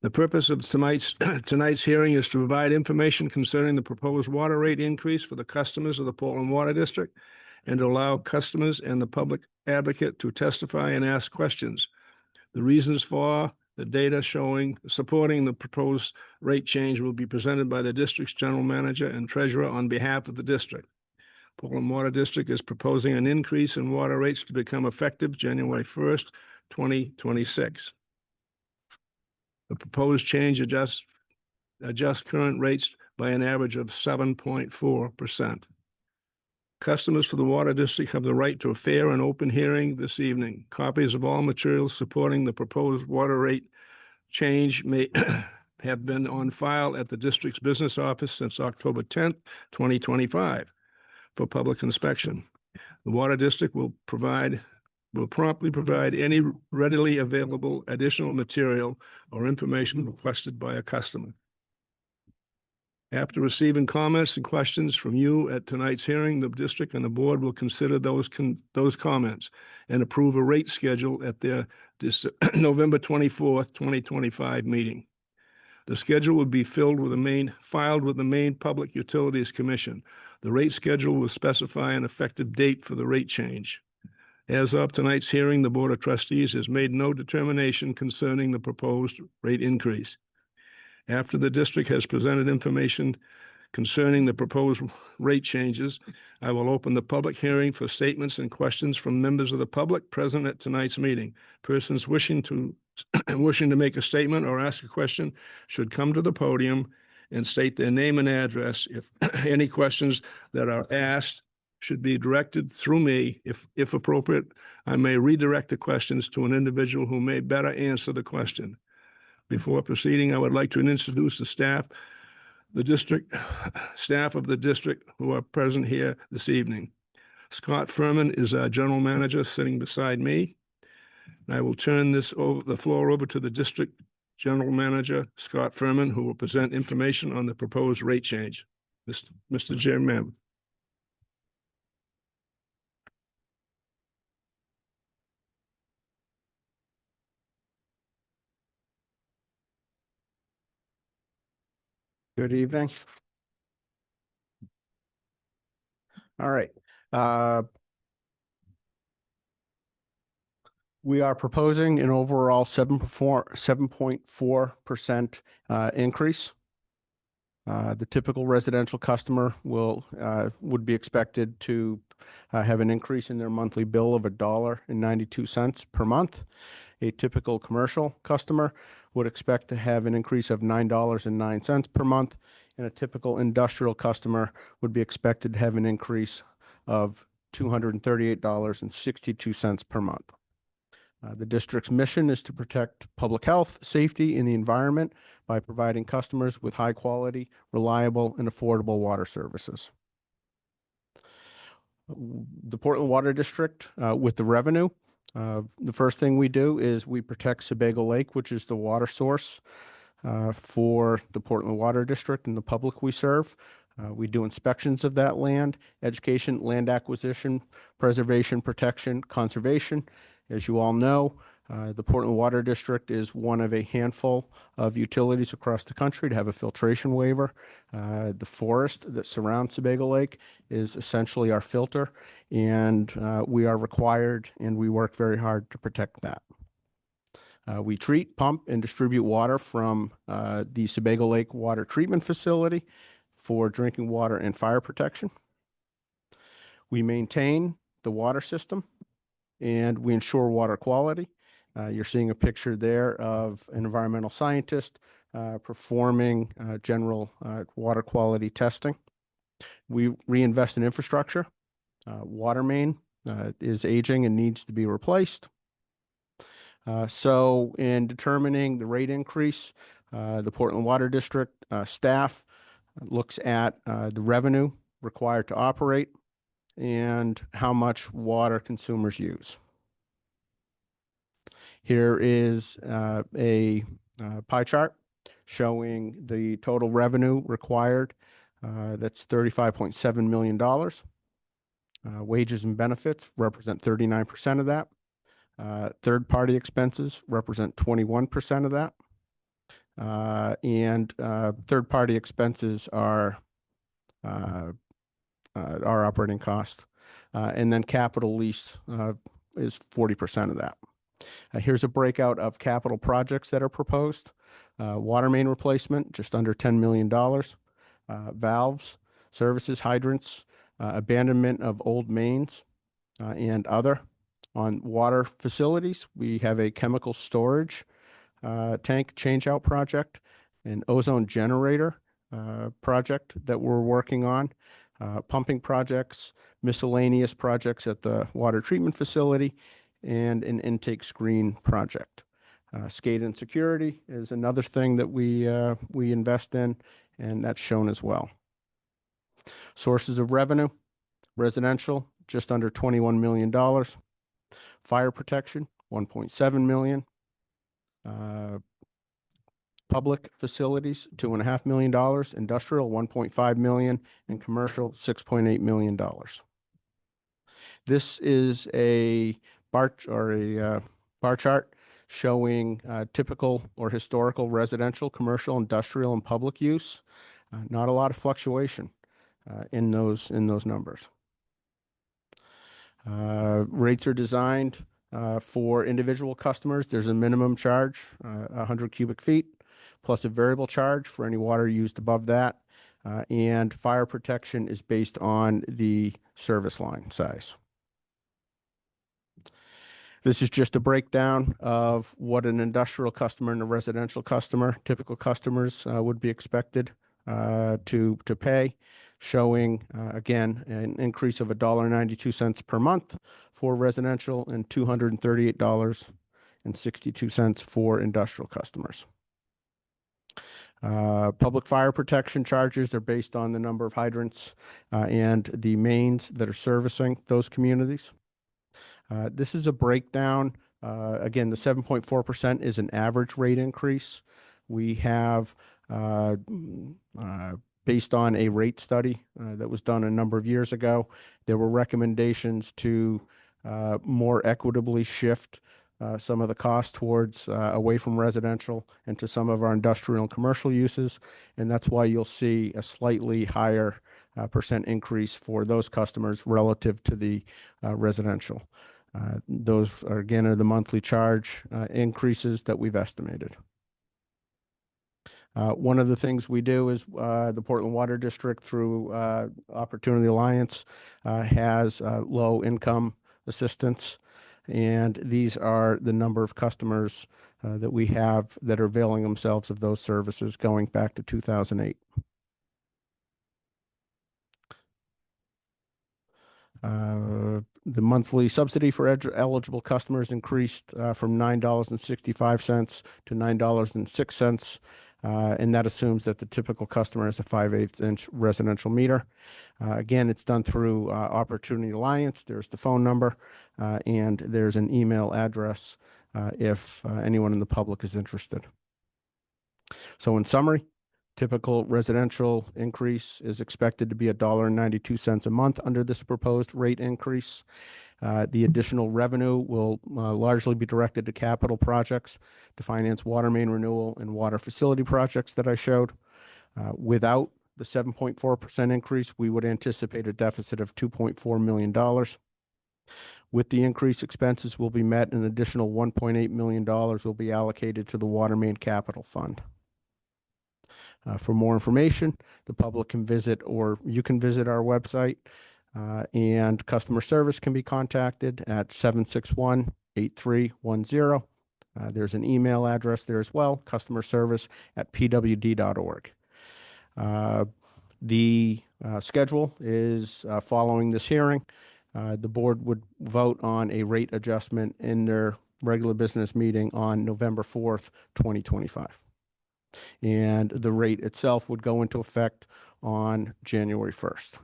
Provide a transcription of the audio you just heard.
The purpose of tonight's hearing is to provide information concerning the proposed water rate increase for the customers of the Portland Water District and to allow customers and the public advocate to testify and ask questions. The reasons for the data supporting the proposed rate change will be presented by the district's general manager and treasurer on behalf of the district. Portland Water District is proposing an increase in water rates to become effective January 1st, 2026. The proposed change adjusts current rates by an average of 7.4%. Customers for the Water District have the right to a fair and open hearing this evening. Copies of all materials supporting the proposed water rate change may have been on file at the district's business office since October 10th, 2025 for public inspection. The Water District will promptly provide any readily available additional material or information requested by a customer. After receiving comments and questions from you at tonight's hearing, the district and the board will consider those comments and approve a rate schedule at their November 24th, 2025 meeting. The schedule will be filed with the Maine Public Utilities Commission. The rate schedule will specify an effective date for the rate change. As of tonight's hearing, the Board of Trustees has made no determination concerning the proposed rate increase. After the district has presented information concerning the proposed rate changes, I will open the public hearing for statements and questions from members of the public present at tonight's meeting. Persons wishing to make a statement or ask a question should come to the podium and state their name and address. If any questions that are asked should be directed through me. If appropriate, I may redirect the questions to an individual who may better answer the question. Before proceeding, I would like to introduce the staff of the district who are present here this evening. Scott Furman is our general manager sitting beside me. And I will turn the floor over to the district general manager, Scott Furman, who will present information on the proposed rate change. Mr. Chairman. Good evening. All right. We are proposing an overall 7.4% increase. The typical residential customer would be expected to have an increase in their monthly bill of $1.92 per month. A typical commercial customer would expect to have an increase of $9.09 per month, and a typical industrial customer would be expected to have an increase of $238.62 per month. The district's mission is to protect public health, safety, and the environment by providing customers with high quality, reliable, and affordable water services. The Portland Water District, with the revenue, the first thing we do is we protect Sebago Lake, which is the water source for the Portland Water District and the public we serve. We do inspections of that land, education, land acquisition, preservation, protection, conservation. As you all know, the Portland Water District is one of a handful of utilities across the country to have a filtration waiver. The forest that surrounds Sebago Lake is essentially our filter, and we are required and we work very hard to protect that. We treat, pump, and distribute water from the Sebago Lake Water Treatment Facility for drinking water and fire protection. We maintain the water system and we ensure water quality. You're seeing a picture there of an environmental scientist performing general water quality testing. We reinvest in infrastructure. Water main is aging and needs to be replaced. So in determining the rate increase, the Portland Water District staff looks at the revenue required to operate and how much water consumers use. Here is a pie chart showing the total revenue required. That's $35.7 million. Wages and benefits represent 39% of that. Third-party expenses represent 21% of that. and third-party expenses are our operating cost. And then capital lease is 40% of that. Here's a breakout of capital projects that are proposed. Water main replacement, just under $10 million. Valves, services, hydrants, abandonment of old mains, and other. On water facilities, we have a chemical storage tank change-out project, an ozone generator project that we're working on, pumping projects, miscellaneous projects at the water treatment facility, and an intake screen project. SCADA and security is another thing that we invest in, and that's shown as well. Sources of revenue: residential, just under $21 million. Fire protection, $1.7 million. Public facilities, $2.5 million. Industrial, $1.5 million. And commercial, $6.8 million. This is a bar chart showing typical or historical residential, commercial, industrial, and public use. Not a lot of fluctuation in those numbers. Rates are designed for individual customers. There's a minimum charge, 100 cubic feet, plus a variable charge for any water used above that. And fire protection is based on the service line size. This is just a breakdown of what an industrial customer and a residential customer, typical customers, would be expected to pay, showing, again, an increase of $1.92 per month for residential and $238.62 for industrial customers. Public fire protection charges are based on the number of hydrants and the mains that are servicing those communities. This is a breakdown. Again, the 7.4% is an average rate increase. We have, based on a rate study that was done a number of years ago, there were recommendations to more equitably shift some of the cost towards away from residential and to some of our industrial and commercial uses. And that's why you'll see a slightly higher percent increase for those customers relative to the residential. Those are, again, are the monthly charge increases that we've estimated. One of the things we do is the Portland Water District, through Opportunity Alliance, has low income assistance. And these are the number of customers that we have that are availing themselves of those services going back to 2008. The monthly subsidy for eligible customers increased from $9.65 to $9.06. And that assumes that the typical customer has a 5/8 inch residential meter. Again, it's done through Opportunity Alliance. There's the phone number, and there's an email address if anyone in the public is interested. So in summary, typical residential increase is expected to be $1.92 a month under this proposed rate increase. The additional revenue will largely be directed to capital projects to finance water main renewal and water facility projects that I showed. Without the 7.4% increase, we would anticipate a deficit of $2.4 million. With the increase, expenses will be met, and an additional $1.8 million will be allocated to the Water Main Capital Fund. For more information, the public can visit, or you can visit our website, and customer service can be contacted at 761-8310. There's an email address there as well, customerservice@pwd.org. The schedule is following this hearing. The board would vote on a rate adjustment in their regular business meeting on November 4th, 2025. And the rate itself would go into effect on January 1st.